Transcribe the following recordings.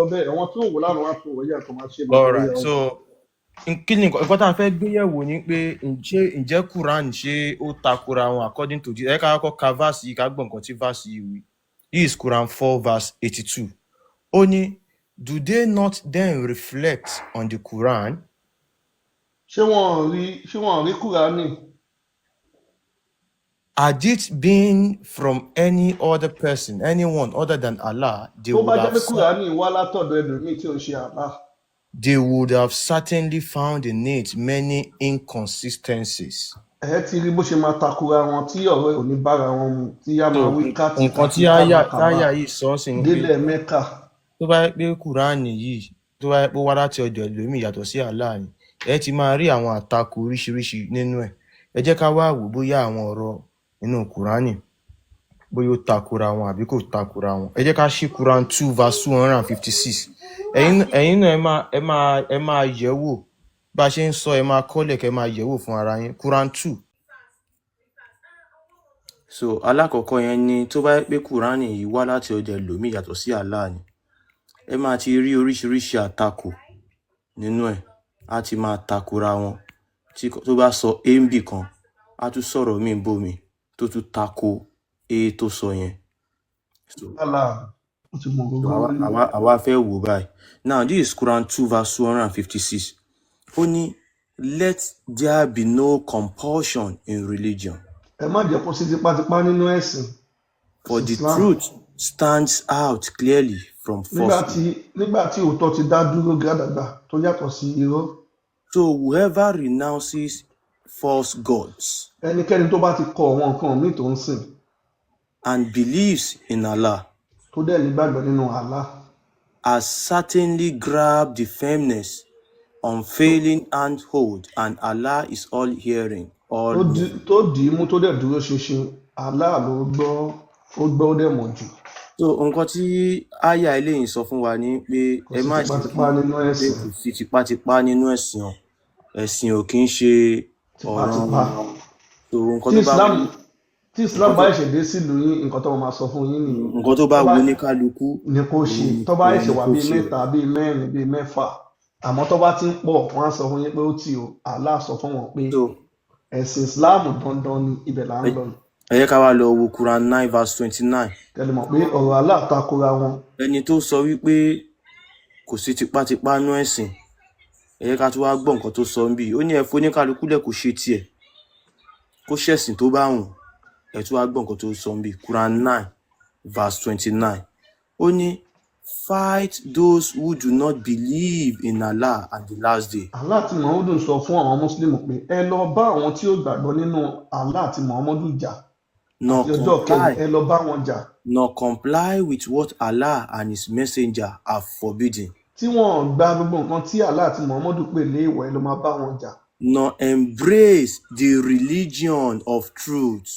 lọ bẹ́ẹ̀ àwọn tó wò lánàá wá tó wọ̀nyí àtọ̀ máa ṣe all right so kí ni nǹkan tá a fẹ́ gbé yẹ̀wò ni pé ǹjẹ́ Quran ṣé ó takora wọn according to ẹ ká kọ́kọ́ ka verse yìí ká gbọ́ nǹkan tí verse yìí wí. This is Quran 4 verse 82. Ó ní, do they not then reflect on the Quran? ṣé wọ́n rí Kúránì? Had it been from any other person, anyone other than Allah, they tó bá would jẹ́ have pé Kúránì wá látọ̀dọ̀ ẹlòmíì tí ò ń ṣe Allah, they would have certainly found in it many inconsistencies. ẹ ti rí bó ṣe máa takora wọn tí ọ̀rọ̀ ò ní bára wọn mu tí a máa So wí nǹkan tí kátìkátì táyà kábàkàbà yìí sọ sí ni pé délẹ̀ Mẹ́kà. tó bá yẹ pé Kùránì yìí tó bá yẹ pé ó wá láti ọ̀dọ̀ ẹlòmíì yàtọ̀ sí Allah ni ẹ ti máa rí àwọn àtakò oríṣiríṣi nínú ẹ̀. Ẹ jẹ́ ká wá wò bóyá àwọn ọ̀rọ̀ nínú Kùránì bóyá ó takora wọn àbí kò takora wọn. Ẹ jẹ́ ká ṣí Quran 2 verse 256. Ẹ̀yin náà ẹ máa yẹ̀ wò bá a ṣe ń sọ ẹ máa kọ́lẹ̀ kẹ́ máa yẹ̀ wò fún ara yín. Quran 2. So alákọ̀ọ́kọ́ yẹn ni tó bá yẹ pé Kùránì yìí wá láti ọ̀dọ̀ ẹlòmíì yàtọ̀ sí Allah ni ẹ máa ti rí oríṣiríṣi àtakò nínú ẹ̀ á ti máa takora wọn tó bá sọ a ń bì kan á tún sọ̀rọ̀ míì bòmí tó tún tako a tó sọ yẹn. So Allah ó ti mọ̀ gbogbo orí. àwa fẹ́ wò báyìí. Now this is Quran 2 verse 256. Ó ní let there be no compulsion in religion. Ẹ má jẹ́ kó sí tipátipá nínú ẹ̀sìn For the Islam. truth stands out clearly from falsehood. nígbà tí òótọ́ ti dá dúró gàdàgbà tó yàtọ̀ sí irọ́. So whoever renounces false gods ẹnikẹ́ni tó bá ti kọ àwọn nǹkan míì tó ń sìn and believes in Allah tó dẹ̀ nígbàgbọ́ nínú Allah has certainly grabbed the firmness, unfailing handhold, and Allah is all hearing, all knowing. tó dì í mú tó dẹ̀ dúró ṣinṣin Allah ló gbọ́ ó dẹ̀ mọ̀ jù. So nǹkan tí àyà eléyìí sọ fún wa ni pé ẹ má ṣe tipátipá nínú ẹ̀sìn. kò sí tipátipá nínú ẹ̀sìn o. Ẹ̀sìn ò kì í ṣe ọ̀ràn. tipátipá. So nǹkan tó bá wù tí Islam bá ṣe dé sílùú yín nǹkan tó máa sọ fún yín nìyí. nǹkan tó bá wù ní kálukú ni kò ṣe tó bá ṣe wà bíi mẹ́ta bíi mẹ́rin bíi mẹ́fà àmọ́ tó bá ti ń pọ̀ wọ́n á sọ fún yín pé ó ti o Allah sọ fún wọn pé ẹ̀sìn Islam dandan ni ibẹ̀ là ń lọ. Ẹ jẹ́ ká wá lọ wo Quran 9 verse 29. kẹ́lẹ́ mọ̀ pé ọ̀rọ̀ Allah takora wọn. Ẹni tó sọ wípé kò sí tipátipá nú ẹ̀sìn ẹ jẹ́ ká tún wá gbọ́ nǹkan tó sọ ń bì. Ó ní ẹ fún oníkálukú lẹ̀ kó ṣe tiẹ̀ kó ṣẹ̀sìn tó bá wùn. Ẹ tún wá gbọ́ nǹkan tó sọ ń bì. Quran 9 verse 29. Ó ní fight those who do not believe in Allah and the last day. Allah tí Muhammadu sọ fún àwọn Mùsùlùmí pé ẹ lọ bá àwọn tí ó gbàgbọ́ nínú Allah tí Muhammadu jà àti ọjọ́ kẹyìn ẹ lọ bá wọn jà. Nor comply with what Allah and his messenger have forbidden. tí wọ́n gba gbogbo nǹkan tí Allah àti Muhammadu pè léèwọ̀ ẹ lọ máa bá wọn jà. Nor embrace the religion of truth.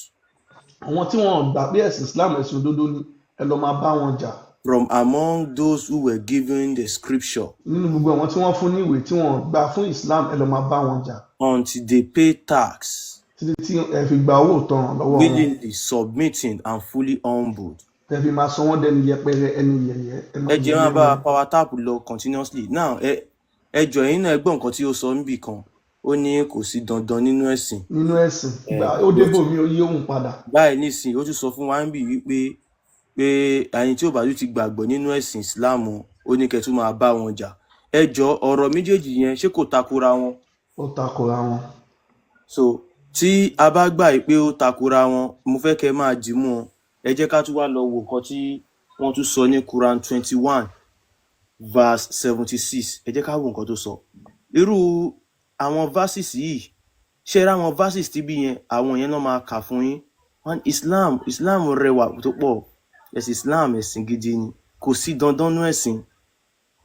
àwọn tí wọ́n gbà pé ẹ̀sìn Islam ẹ̀sìn òdodo ni ẹ lọ máa bá wọn jà. From among those who were given the scripture. nínú gbogbo àwọn tí wọ́n fún ní ìwé tí wọ́n gbà fún Islam ẹ lọ máa bá wọn jà. Until they pay tax. títí tí ẹ fi gba owó tán lọ́wọ́ wọn. Willingly submitting and fully humbled. ẹ fi máa sọ wọ́n dẹni yẹpẹrẹ ẹni yẹ̀yẹ́. Ẹ jẹ́ máa bá power tap lọ continuously. Now ẹ jọ ẹ̀yin náà ẹ gbọ́ nǹkan tí ó sọ níbì kan. Ó ní kò sí dandan nínú ẹ̀sìn. nínú ẹ̀sìn ó débò mi ó yí òun padà. Báyìí nísìnyí ó tún sọ fún wa níbì wípé ẹni tí ò bá tún ti gbàgbọ́ nínú ẹ̀sìn Islam ó ní kẹ́ tún máa bá wọn jà. Ẹ jọ ọ̀rọ̀ méjèèjì yẹn ṣé kò takora wọn? ó takora wọn. So tí a bá gbà pé ó takora wọn mo fẹ́ kẹ́ máa dìímú wọn. Ẹ jẹ́ ká tún wá lọ wo nǹkan tí wọ́n tún sọ ní Quran 21 verse 76. Ẹ jẹ́ ká wo nǹkan tó sọ. Irú àwọn verses yìí ṣe ra àwọn verses tí bí yẹn àwọn yẹn náà máa kà fún yín. Islam rẹwà tó pọ̀. Ẹ̀sìn Islam ẹ̀sìn gidi ni kò sí dandan nú ẹ̀sìn.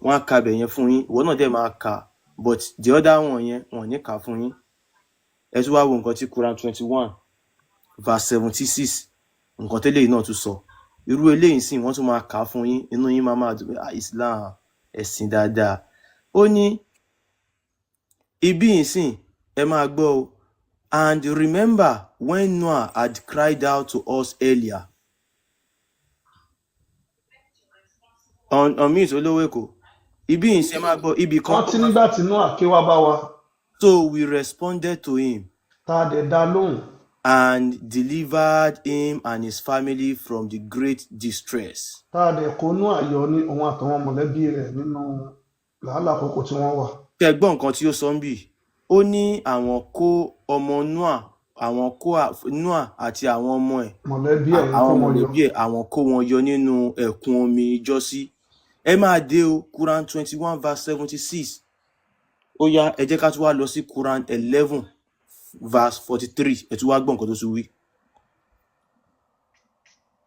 Wọ́n á ka bẹ̀ yẹn fún yín ìwọ náà dẹ̀ máa kà but the other one yẹn wọ́n ní kà fún yín. Ẹ tún wá wo nǹkan tí Quran 21 verse 76 nǹkan tẹ́lẹ̀ yìí náà tún sọ. Irú eléyìí sìn wọ́n tún máa kà fún yín inú yín máa dùn pé Islam ẹ̀sìn dáadáa. Ó ní ibi ìsìn ẹ máa gbọ́ o. And remember when Noah had cried out to us earlier. on mute olówó èkó ibi yìí ṣe máa gbọ́ ibì kan rántí nígbà tí Nóà ké wá bá wa so we responded to him tá a dẹ̀ dá lóhùn and delivered him and his family from the great distress. tá a dẹ̀ kó Nóà yọ ní òun àtàwọn mọ̀lẹ́bí rẹ̀ nínú làálàá àkókò tí wọ́n wà. Kẹ́ gbọ́ nǹkan tí ó sọ ń bì ó ní àwọn kó ọmọ Nóà àti àwọn ọmọ ẹ̀ mọ̀lẹ́bí ẹ̀ àwọn mọ̀lẹ́bí ẹ̀ àwọn kó wọn yọ nínú ẹ̀kún omi ìjọ́sí. Ẹ máa dé o Quran 21 verse 76 ó yá ẹ jẹ́ ká tún wá lọ sí Quran 11 verse 43 ẹ tún wá gbọ́ nǹkan tó tún wí.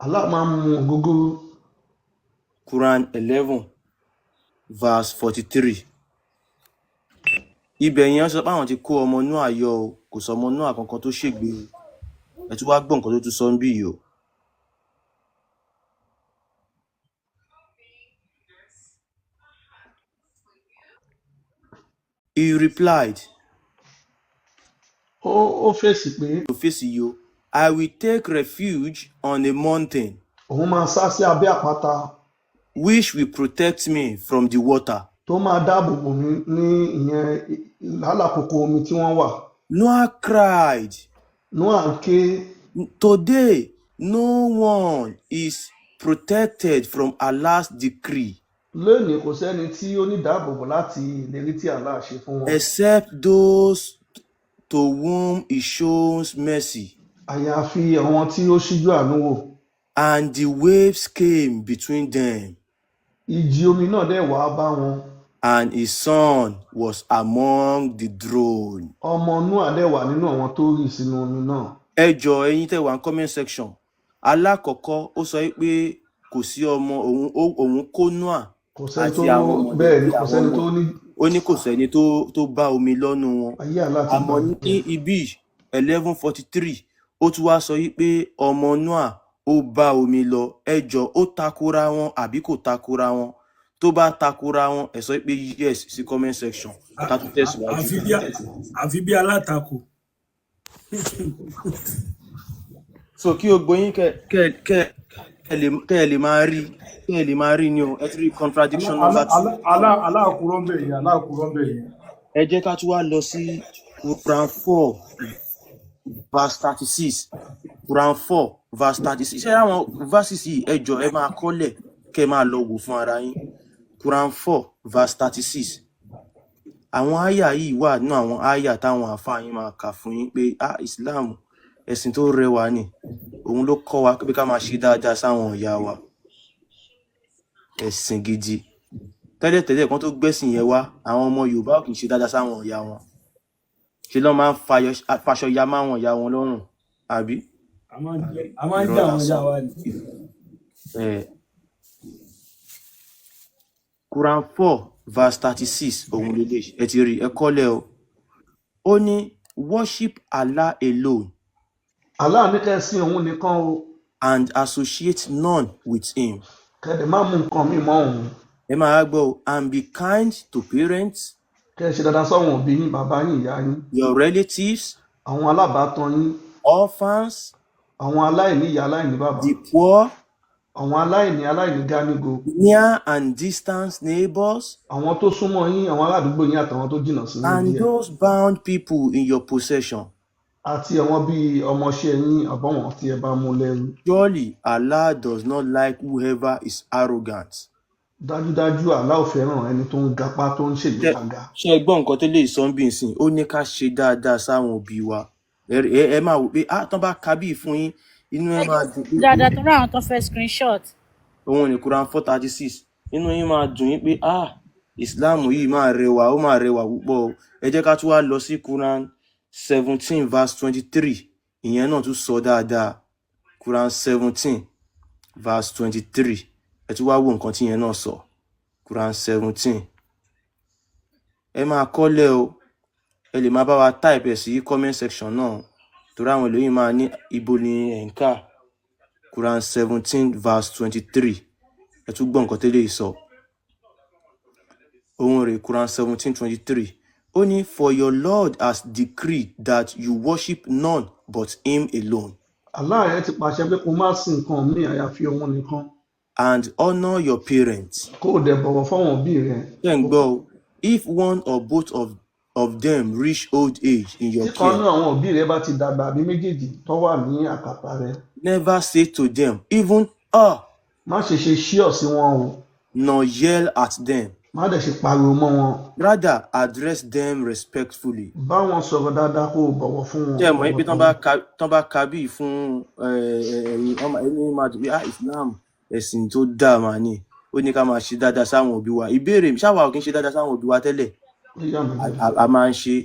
Allah máa ń mu ògógóró. Quran 11 verse 43 ibẹ̀ yẹn sọ pé àwọn ti kó ọmọ Nóà yọ o kò sọ ọmọ Nóà kankan tó ṣègbè o ẹ tún wá gbọ́ nǹkan tó tún sọ ń bì yìí o. He replied, ó fèsì pé to fèsì yìí o, I will take refuge on a mountain òun máa sá sí abẹ́ àpáta which will protect me from the water. tó máa dáàbò bò mí ní ìyẹn làálàá àkókò omi tí wọ́n wà. Noah cried, Nóà ké today no one is protected from Allah's decree lónìí kò sẹ́ni tí ó ní ìdáàbòbò láti ìlérí tí Allah ṣe fún wọn except those to whom he shows mercy. àyàfi àwọn tí ó ṣíjú àánú wò. And the waves came between them, Ìjì omi náà dẹ̀ wá bá wọn. and his son was among the drowned. Ọmọ Nóà dẹ̀ wà nínú àwọn tó rì sínú omi náà. Ẹ jọ̀ọ́ ẹ̀yin tẹ́ wà ní comment section alákọ̀ọ́kọ́ ó sọ pé kò sí ọmọ òun kó Nóà Kò sẹ́ni àti tó àwọn bẹ́ẹ̀ ni mọ̀lẹ́bí kò àwọn sẹ́ni ọmọ tó ní ó ní kò sẹ́ni tó bá omi lọ́nu wọn. ayé Allah ti Àmọ́ gbà. ní ibi 1143 ó tún wá sọ pé ọmọ Nóà ó bá omi lọ. Ẹ jọ̀ọ́ ó takora wọn àbí kò takora wọn? Tó bá takora wọn ẹ sọ pé yes sí comment section ká tún tẹ̀síwájú. àfi bí alátakò. So kí o gbóyin kẹ́ ẹ lè máa rí ni o ẹ ti rí contradiction number 2. aláàkúrọ́ ń bẹ̀ yẹn. Ẹ jẹ́ ká tún wá lọ sí Quran 4 verse 36. Quran 4 verse 36. Ṣé àwọn verses yìí ẹ jọ̀ọ́ ẹ máa kọ́lẹ̀ kẹ́ ẹ máa lọ wò fún ara yín. Quran 4 verse 36. Àwọn àyà yìí wà nínú àwọn àyà táwọn àfáà yín máa kà fún yín pé Islam ẹ̀sìn tó rẹwà ni òun ló kọ́ wa pé ká máa ṣe dáadáa sáwọn ìyá wa. Ẹ̀sìn gidi. Tẹ́lẹ̀tẹ́lẹ̀ kan tó gbẹ́sìn yẹn wá àwọn ọmọ Yorùbá ò kì í ṣe dáadáa sáwọn ìyá wọn. Ṣé ló máa ń faṣọ ya máwọn ìyá wọn lọ́rùn àbí? a máa ń jẹ́ àwọn ìyá wa ni. Quran 4 verse 36 òun lélẹ̀ ẹ ti rí ẹ kọ́lẹ̀ o. Ó ní worship Allah alone Allah ní kẹ́ ẹ sìn òun nìkan o. and associate none with him. Kẹ́dẹ̀ má mú nǹkan míì mọ́ òun. Ẹ máa gbọ́ o, and be kind to parents, Kẹ́ ẹ ṣe dáadáa sọ́wọ́n òbí yín, bàbá yín, ìyá yín, your relatives, àwọn alábàátan yín, orphans, àwọn aláìní ìyá aláìní bàbá, the poor, àwọn aláìní gánígo, near and distant neighbors, àwọn tó súnmọ́ yín, àwọn aládùúgbò yín àtàwọn tó jìnnà sí yín and díẹ̀, those bound people in your possession. àti àwọn bíi ọmọọṣẹ́ yín àbọ̀wọ̀n tí ẹ bá mú lẹ́rú. Surely Allah does not like whoever is arrogant. Dájúdájú Allah ò fẹ́ràn ẹni tó ń gapá tó ń ṣègbéraga. Ṣé ẹ gbọ́ nǹkan tó lè sọ ń bí nsìn? Ó ní ká ṣe dáadáa sáwọn òbí wa. Ẹ máa wò pé tán bá ka bíi fún yín inú ẹ máa dùn. dáadáa tó ráwọn tó fẹ́ screenshot. Òun ni Quran 436 inú yín máa dùn yín pé Islam yìí máa rẹwà ó máa rẹwà púpọ̀. Ẹ jẹ́ ká tún wá lọ sí Quran 17 verse 23 ìyẹn náà tún sọ dáadáa. Quran 17 verse 23 ẹ tún wá wo nǹkan tí ìyẹn náà sọ. Quran 17 ẹ máa kọ́lẹ̀ o ẹ lè máa bá wa type ẹ̀ sí comment section náà torí àwọn èlòyìn máa ní ibo ni ẹ̀ ń kà. Quran 17 verse 23 ẹ tún gbọ́ nǹkan tẹ́lẹ̀ sọ. Òun rè Quran 17:23 ó ní for your Lord has decreed that you worship none but him alone. Allah yẹn ti pàṣẹ pé kó má sìn nǹkan míì àyàfi òun nìkan. and honor your parents. kó o dẹ̀ bọ̀wọ̀ fáwọn òbí rẹ. Then go, if one or both of them reach old age in tí your kan care, náà àwọn òbí rẹ bá ti dàgbà àbí méjèèjì tó wà ní àkàtà rẹ, never say to them, even má ṣe ṣe ṣíọ̀ sí wọn o, nor yell at them. má dẹ̀ ṣe pariwo mọ́ wọn. Rather, address them respectfully. bá wọn sọ̀rọ̀ dáadáa kó o bọ̀wọ̀ fún wọn. Ṣé ẹ mọ̀ pé tán bá kábí fún ẹni máa dùn pé Islam ẹ̀sìn tó dáa mà ní, ó ní ká máa ṣe dáadáa sáwọn òbí wa. Ìbéèrè ṣáwa ò kí ń ṣe dáadáa sáwọn òbí wa tẹ́lẹ̀, a máa ń ṣe.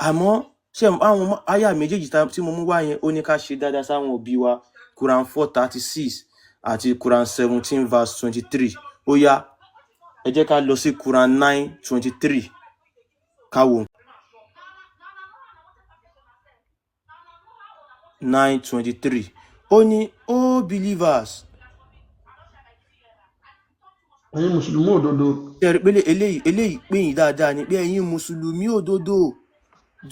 Àmọ́ ṣé àwọn àyà méjèèjì tí mo mú wá yẹn, ó ní ká ṣe dáadáa sáwọn òbí wa, Quran 4:36 àti Quran 17:23. Ó yá, ẹ jẹ́ ká lọ sí Quran 9:23 káwò. 9:23 ó ní, oh believers, ẹ̀yin mùsùlùmí òdodo. ṣe rí pé eléyìí pé yín dáadáa ni pé ẹ̀yin mùsùlùmí òdodo,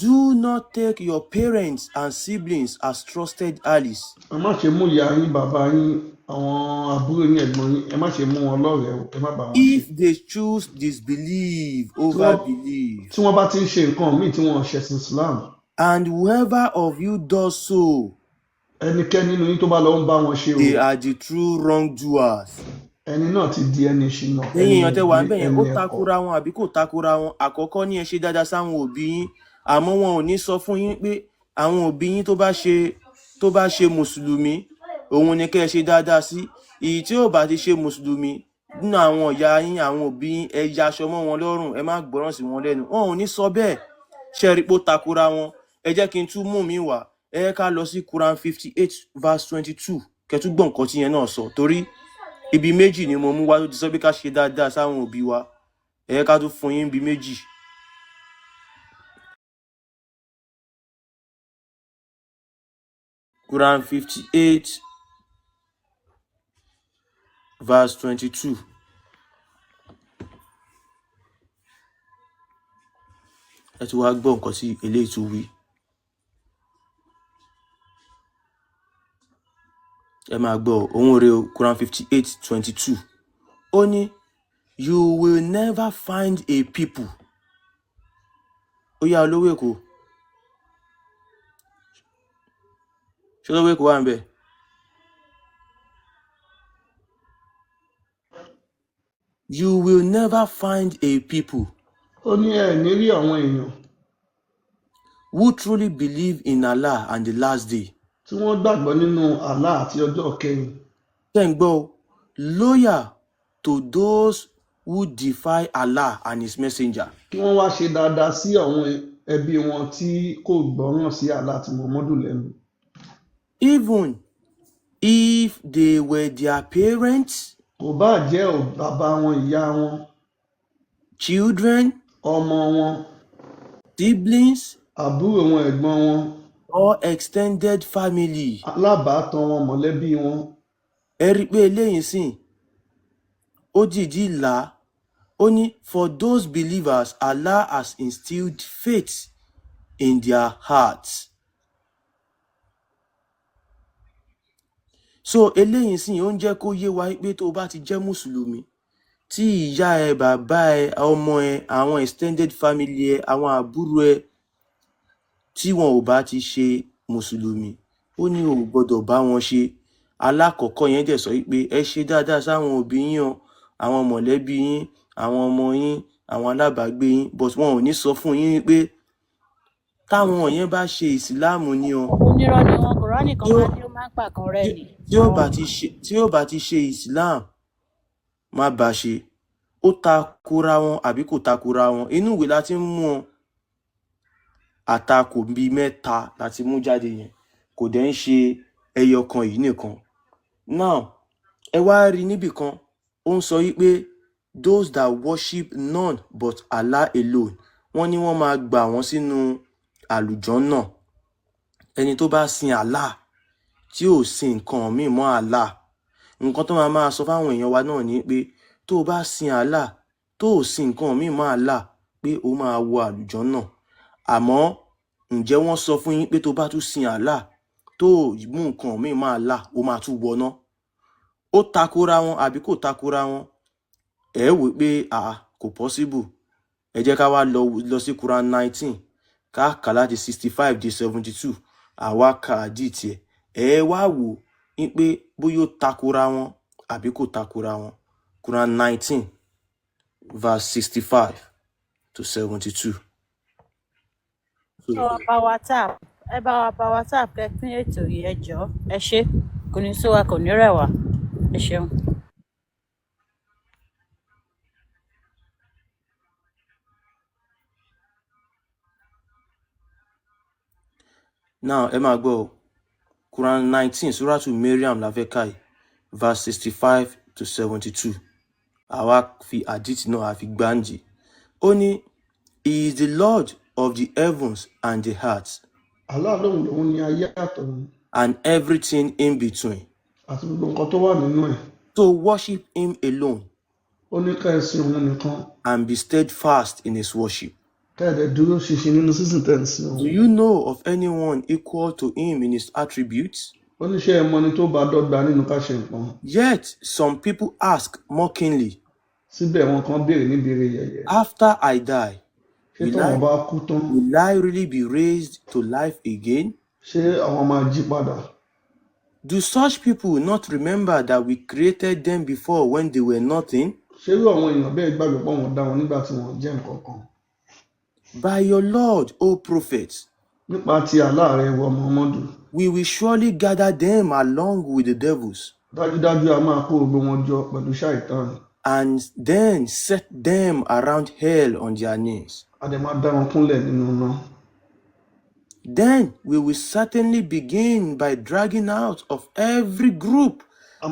do not take your parents and siblings as trusted allies. ẹ má ṣe mú ìyá yín, bàbá yín, àwọn àbúrò yín, ẹ̀gbọ́n yín, ẹ má ṣe mú wọn lọ́rẹ̀ẹ́ o, ẹ má bá wọn ṣe. If they choose disbelief over belief, tí wọ́n bá ti ń ṣe nǹkan míì tí wọ́n ṣẹ̀sìn Islam, and whoever of you does so, ẹnikẹ́ni nínú yín tó bá lọ ń bá wọn ṣe o, they are the true wrongdoers. ẹni náà ti di ẹni ìṣìnà. Lẹ́yìn èèyàn tẹ́ wà ń bẹ̀ yẹn, ó takora wọn àbí kò takora wọn. Àkọ́kọ́ ní ẹ ṣe dáadáa sáwọn òbí yín, àmọ́ wọn ò ní sọ fún yín pé àwọn òbí yín tó bá ṣe mùsùlùmí, òun ni kẹ́ ẹ ṣe dáadáa sí. Èyí tí ò bá ti ṣe mùsùlùmí nínú àwọn ìyá yín, àwọn òbí yín, ẹ yaṣọ mọ́ wọn lọ́rùn, ẹ má gbọ́ràn sí wọn lẹ́nu. Wọn ò ní sọ bẹ́ẹ̀. Ṣé rí pé ó takora wọn? Ẹ jẹ́ kí n tún mú mi wá. Ẹ ká lọ sí Quran 58:22 kẹ́tù gbọ́ nǹkan tí yẹn náà sọ, torí ibi méjì ni mo mú wá tó ti sọ pé ká ṣe dáadáa sáwọn òbí wa. Ẹ ká tún fún yín ibi méjì. Quran 58:22. Ẹ tún wá gbọ́ nǹkan tí eléyìí tún wí. Ẹ máa gbọ́ ohun rẹ̀ o, Quran 58:22. Ó ní, you will never find a people. Ó yá olówó Èkó. Ṣé olówó Èkó wà ń bẹ̀? You will never find a people ó ní ẹ ní rí àwọn èèyàn who truly believe in Allah and the last day. tí wọ́n gbàgbọ́ nínú Allah àti ọjọ́ kẹyìn. Ṣé ń gbọ́ o? Loyal to those who defy Allah and his messenger. kí wọ́n wá ṣe dáadáa sí àwọn ẹbí wọn tí kò gbọ́ràn sí Allah àti Muhammadu lẹ́nu. Even if they were their parents, kò bá jẹ́ bàbá wọn, ìyá wọn, children, ọmọ wọn, siblings, àbúrò wọn, ẹ̀gbọ́n wọn, or extended family. alábàátan wọn, mọ̀lẹ́bí wọn. Ẹ rí pé eléyìí sìn, ó dìdí là. Ó ní, for those believers, Allah has instilled faith in their hearts. So eléyìí sìn, ó ń jẹ́ kó yé wa pé tó bá ti jẹ́ mùsùlùmí, tí ìyá ẹ, bàbá ẹ, ọmọ ẹ, àwọn extended family ẹ, àwọn àbúrò ẹ, tí wọn ò bá ti ṣe mùsùlùmí, ó ní o gbọ́dọ̀ bá wọn ṣe. Alákọ̀ọ́kọ́ yẹn dẹ̀ sọ pé ẹ ṣe dáadáa sáwọn òbí yín o, àwọn mọ̀lẹ́bí yín, àwọn ọmọ yín, àwọn alábàágbé yín, but wọn ò ní sọ fún yín pé táwọn yẹn bá ṣe ìsìláàmù ni o. Onírọ́ ni wọn, Kùránì kan máa ní ó máa ń pàkan rẹ̀ ni. Tí ó bá ti ṣe ìsìláàmù, má bá ṣe. Ó takora wọn àbí kò takora wọn. Inú ìwé láti mú wọn. Àtakò bíi mẹ́ta láti mú jáde yẹn, kò dẹ̀ ń ṣe ẹyọ kan yìí nìkan. Now, ẹ wá rí níbì kan, ó ń sọ wípé those that worship none but Allah alone, wọ́n ní wọ́n máa gbà wọ́n sínú àlùjànnà. Ẹni tó bá sin Allah, tí ò sin nǹkan míì mọ́ Allah, nǹkan tó máa sọ fáwọn èèyàn wa náà ni pé tó bá sin Allah, tó ò sin nǹkan míì mọ́ Allah, pé ó máa wọ àlùjànnà. Àmọ́ ǹjẹ́ wọ́n sọ fún yín pé tó bá tún sin Allah, tó mú nǹkan míì mọ́ Allah, ó máa tún wọná? ó takora wọn àbí kò takora wọn, ẹ wò pé kò possible. Ẹ jẹ́ ká wá lọ sí Quran 19 ká kà láti 65 dé 72 àwa ka hadith ẹ̀. Ẹ wá wò pé bóyá ó takora wọn àbí kò takora wọn. Quran 19 verse 65 to 72. ẹ bá wa pa WhatsApp kẹ́ pín ètò yìí ẹ jọ̀ọ́ ẹ ṣé kò ní sú wa kò ní rẹ̀ wá ẹ ṣeun. Now ẹ máa gbọ́ Quran 19 Suratu Maryam la fẹ́ kà yìí verse 65 to 72. Àwa fi hadith náà àfi gbáǹjì. Ó ní, He is the Lord of the heavens and the earth, Allah lòun ní ayé àtọ̀run and everything in between. àti gbogbo nǹkan tó wà nínú ẹ̀. To worship him alone Ó ní ká ẹ sìn òun nìkan, and be steadfast in his worship. ká ẹ dẹ̀ dúró ṣinṣin nínú sísìn tẹ̀ ń sìn Do òun. you know of anyone equal to him in his attributes? Ó ní ṣé ẹ mọ ẹni tó bá dọ́gba nínú ká ṣe nǹkan. Yet some people ask mockingly, Síbẹ̀ wọn kan béèrè níbèrè yẹ̀yẹ̀. after I die, Ṣé will táwọn I, bá kú tán, will I really be raised to life again? ṣé àwọn máa jí padà? Do such people not remember that we created them before when they were nothing? Ṣé irú àwọn èèyàn bẹ́ẹ̀ gbàgbé pọ̀ wọ́n dá wọn nígbà tí wọ́n jẹ́ nǹkan kan? By your Lord, O prophet, Nípa ti Allah rẹ̀ wọ Muhammadu, we will surely gather them along with the devils, dájúdájú a máa kó gbogbo wọn jọ pẹ̀lú ṣàìtàn. and then set them around hell on their knees. A dẹ̀ máa dá wọn kúnlẹ̀ nínú iná. Then we will certainly begin by dragging out of every group A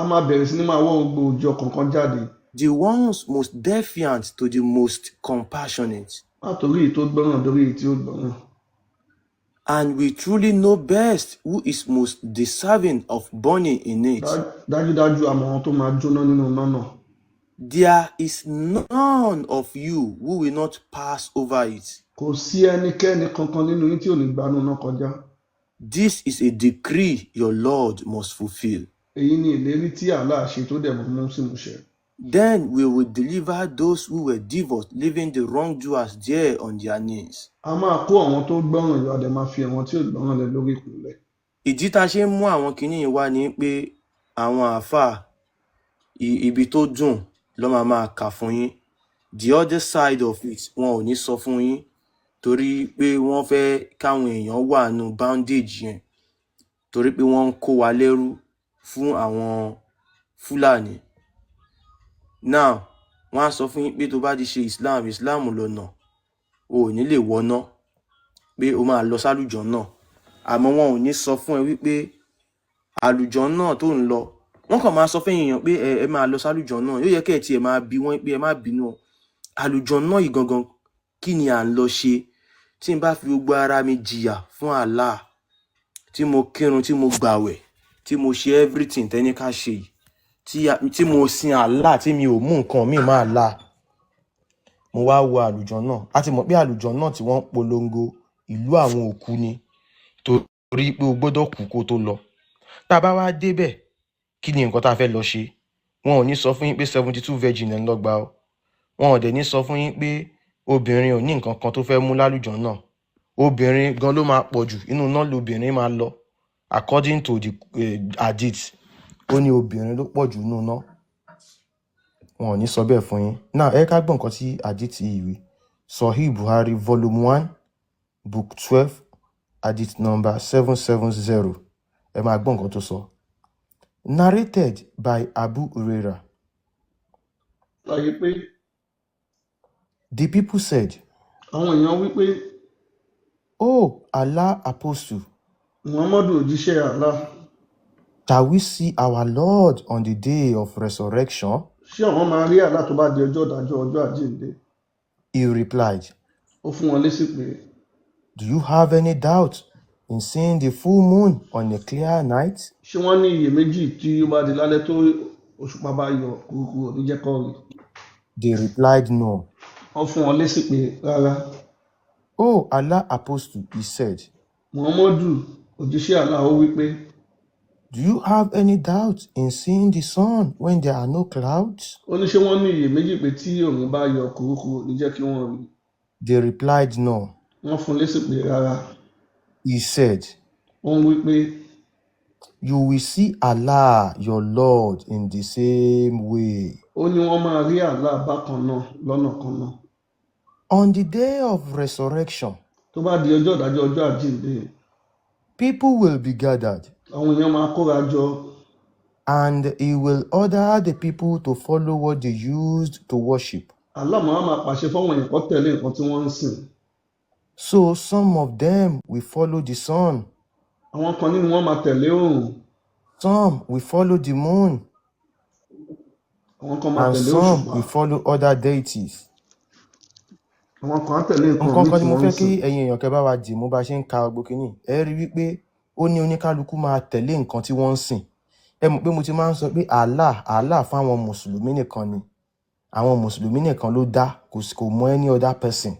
máa bẹ̀rẹ̀ sí ní máa wọ́ gbogbo òjò kọ̀ọ̀kan jáde. the ones most defiant to the most compassionate. Látòrí èyí tó gbọ́ràn dórí èyí tí ó gbọ́ràn. And we truly know best who is most deserving of burning in it. Dájúdájú àmọ́ wọn tó máa jóná nínú iná náà. There is none of you who will not pass over it. Kò sí ẹnikẹ́ni kankan nínú yín tí ò ní gbanú iná kọjá. This is a decree your Lord must fulfill. Èyí ni ìlérí tí Allah ṣe tó dẹ̀ mọ́ mú sí ìmúṣẹ. Then we will deliver those who were devoured, leaving the wrongdoers there on their knees. A máa kó àwọn tó gbọ́ràn yọ, a dẹ̀ máa fi àwọn tí ò gbọ́ràn lẹ̀ lórí ìpìlẹ̀. Ìdí tá a ṣe ń mú àwọn kinní wá ni pé àwọn àáfàá ibi tó dùn ló máa kà fún yín. The other side of it wọn ò ní sọ fún yín torí pé wọ́n fẹ́ káwọn èèyàn wà nù bondage yẹn torí pé wọ́n ń kó wa lẹ́rú fún àwọn Fúlàní. Now wọ́n á sọ fún yín pé tó bá ti ṣe Islam lọ́nà o ò ní lè wọná pé o máa lọ sálùjọ náà, àmọ́ wọn ò ní sọ fún ẹ wípé àlùjọ náà tó ń lọ, wọ́n kàn máa sọ fún èèyàn pé ẹ máa lọ sálùjọ náà. Yóò yẹ kẹ́ ẹ tiẹ̀ máa bi wọ́n pé ẹ má bínú àlùjọ náà yìí gangan kí ni à ń lọ ṣe tí n bá fi gbogbo ara mi jìyà fún Allah, tí mo kírun, tí mo gbàwẹ̀, tí mo ṣe everything tẹ́ni ká ṣe yìí, tí mo sin Allah, tí mi ò mú nǹkan mi máa Allah, mo wá wo àlùjọ náà. A ti mọ̀ pé àlùjọ náà tí wọ́n polongo ìlú àwọn òkú ni torí pé o gbọ́dọ̀ kú kó tó lọ. Tá a bá wá débẹ̀, kí ni nǹkan tá a fẹ́ lọ ṣe? Wọn ò ní sọ fún yín pé 72 virgin ẹ̀ ń lọ gbà o. Wọn ò dẹ̀ ní sọ fún yín pé obìnrin ò ní nǹkan kan tó fẹ́ mú lálùjọ náà. Obìnrin gan ló máa pọ̀ jù, inú náà lobìnrin máa lọ. According to the hadith, ó ní obìnrin ló pọ̀ jù nínú náà. Wọn ò ní sọ bẹ́ẹ̀ fún yín. Now ẹ ká gbọ́ nǹkan tí hadith yìí wí. Sahih Buhari volume 1 book 12 hadith number 770. Ẹ máa gbọ́ nǹkan tó sọ. Narrated by Abu Hurairah. Láyé pé The people said, àwọn èèyàn wípé Oh, Allah apostle, Muhammadu òjíṣẹ́ Allah, shall we see our Lord on the day of resurrection? ṣé àwọn máa rí Allah tó bá di ọjọ́ ìdájọ́, ọjọ́ àjíǹde? He replied, Ó fún wọn lésì pé Do you have any doubt in seeing the full moon on a clear night? ṣé wọ́n ní iyèméjì tí ó bá di lálẹ́ tó òṣùpá bá yọ kúrúkúrú ò ní jẹ́ kó rí? They replied, No. Wọ́n fún wọn lésì pé rárá. Oh, Allah apostle, he said, Muhammadu òjíṣẹ́ Allah ó wípé Do you have any doubt in seeing the sun when there are no clouds? ó ní ṣé wọ́n ní iyèméjì pé tí òun bá yọ kúrúkúrú ní jẹ́ kí wọ́n rí. They replied, no. Wọ́n fún un lésì pé rárá. He said, ó ń wí pé you will see Allah, your Lord, in the same way. ó ní wọ́n máa rí Allah bákan náà lọ́nà kan náà. On the day of resurrection, tó bá di ọjọ́ ìdájọ́ ọjọ́ àjíǹde, people will be gathered, àwọn èèyàn máa kóra jọ, and he will order the people to follow what they used to worship. Allah máa pàṣẹ fáwọn èèyàn kó tẹ̀lé nǹkan tí wọ́n ń sìn. So some of them will follow the sun, àwọn kan nínú wọn máa tẹ̀lé oòrùn, some will follow the moon, àwọn kan máa and tẹ̀lé some òṣùpá, will follow other deities. àwọn kan á tẹ̀lé nǹkan Nǹkan míì kan tí tí mo wọ́n ń fẹ́ kí sìn. ẹ̀yin èèyàn kẹ́ bá wa dì mú bá ṣe ń ka gbogbo kínní, ẹ rí wípé ó ní oníkálukú máa tẹ̀lé nǹkan tí wọ́n ń sìn. Ẹ mọ̀ pé mo ti máa ń sọ pé Allah fáwọn mùsùlùmí nìkan ni. Àwọn mùsùlùmí nìkan ló dá, kò mọ any other person.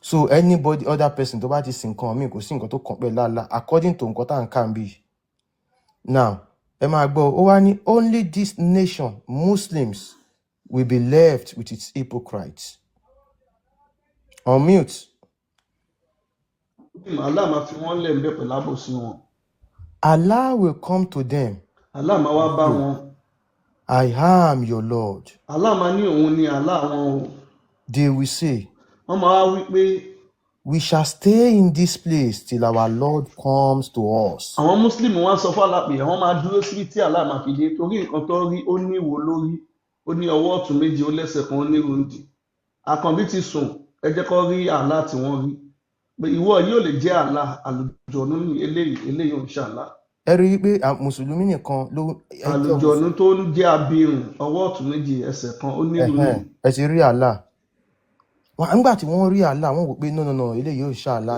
So anybody other person tó bá ti sìn nǹkan míì, kò sí nǹkan tó kàn pẹ̀lú Allah according to nǹkan tá à ń kà ń bì. Now ẹ máa gbọ́, ó wá ní only this nation, Muslims, will be left with its hypocrites. On mute. Allah máa fi wọ́n lẹ̀ ń bẹ̀ pẹ̀lú àbòsí wọn. Allah will come to them. Allah máa wá bá wọn. I am your Lord. Allah máa ní òun ni Allah wọn o. They will say, wọ́n máa wá wí pé we shall stay in this place till our Lord comes to us. àwọn Muslim wá sọ fún Allah pé àwọn máa dúró síbi tí Allah máa fi dé, torí nǹkan tó rí ó ní ìwo lórí, ó ní ọwọ́ ọ̀tún méjì, ó lẹ́sẹ̀ kan, ó ní rúndì. Àkànbí ti sùn, ẹ jẹ́ kó rí Allah tí wọ́n rí. Pé ìwọ yóò lè jẹ́ Allah, àlùjọ̀nú ní eléyìí ò ń ṣàlá. Ẹ rí i pé mùsùlùmí nìkan ló Àlùjọ̀nú tó ń jẹ́ abirùn, ọwọ́ ọ̀tún méjì, ẹsẹ̀ kan, ó ní rúndì. ẹ ti rí Allah. Nígbà tí wọ́n rí Allah, wọ́n wò pé no, eléyìí ò ṣàlá.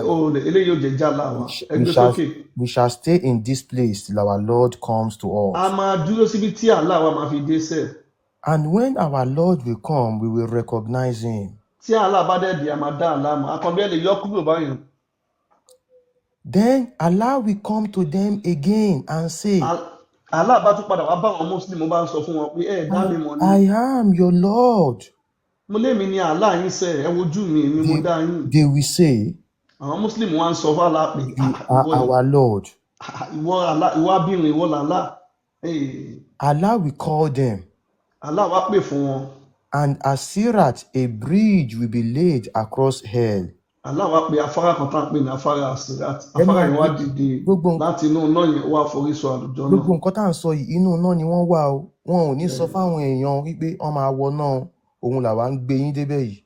Eléyìí ò jẹ́ jálá wa. Ẹgbẹ́ sókè. We shall stay in this place till our Lord comes to us. A máa dúró síbi tí Allah wa máa fi dé sẹ́ẹ̀. And when our Lord will come, we will recognize him. Tí Allah bá dẹ̀ di, a máa dá Allah mọ̀. Àkànbí ẹ lè yọ kúrò báyìí. Then Allah will come to them again and say, Allah bá tún padà wá bá àwọn Muslim, ó bá ń sọ fún wọn pé ẹ dá mi mọ̀ ni. I am your Lord. Mo lémi ni Allah yín sẹ́, ẹ wojú mi, èmi mo dá yín. They will say, àwọn Muslim wá ń sọ fún Allah pé you are our Lord. ìwọ abirùn, ìwọ làlá. Allah will call them. Allah wá pè fún wọn. And as Sirat, a bridge will be laid across hell. Allah wá pè afárá kan tá à ń pè ní afárá Sirat. Afárá yẹn wá dìde láti inú iná yẹn wá forí sọ àlùjọ náà. Gbogbo nǹkan tá à ń sọ yìí, inú iná ni wọ́n wà o. Wọn ò ní sọ fáwọn èèyàn wípé wọ́n máa wọ náà, òun làwa ń gbé yín débẹ̀ yìí.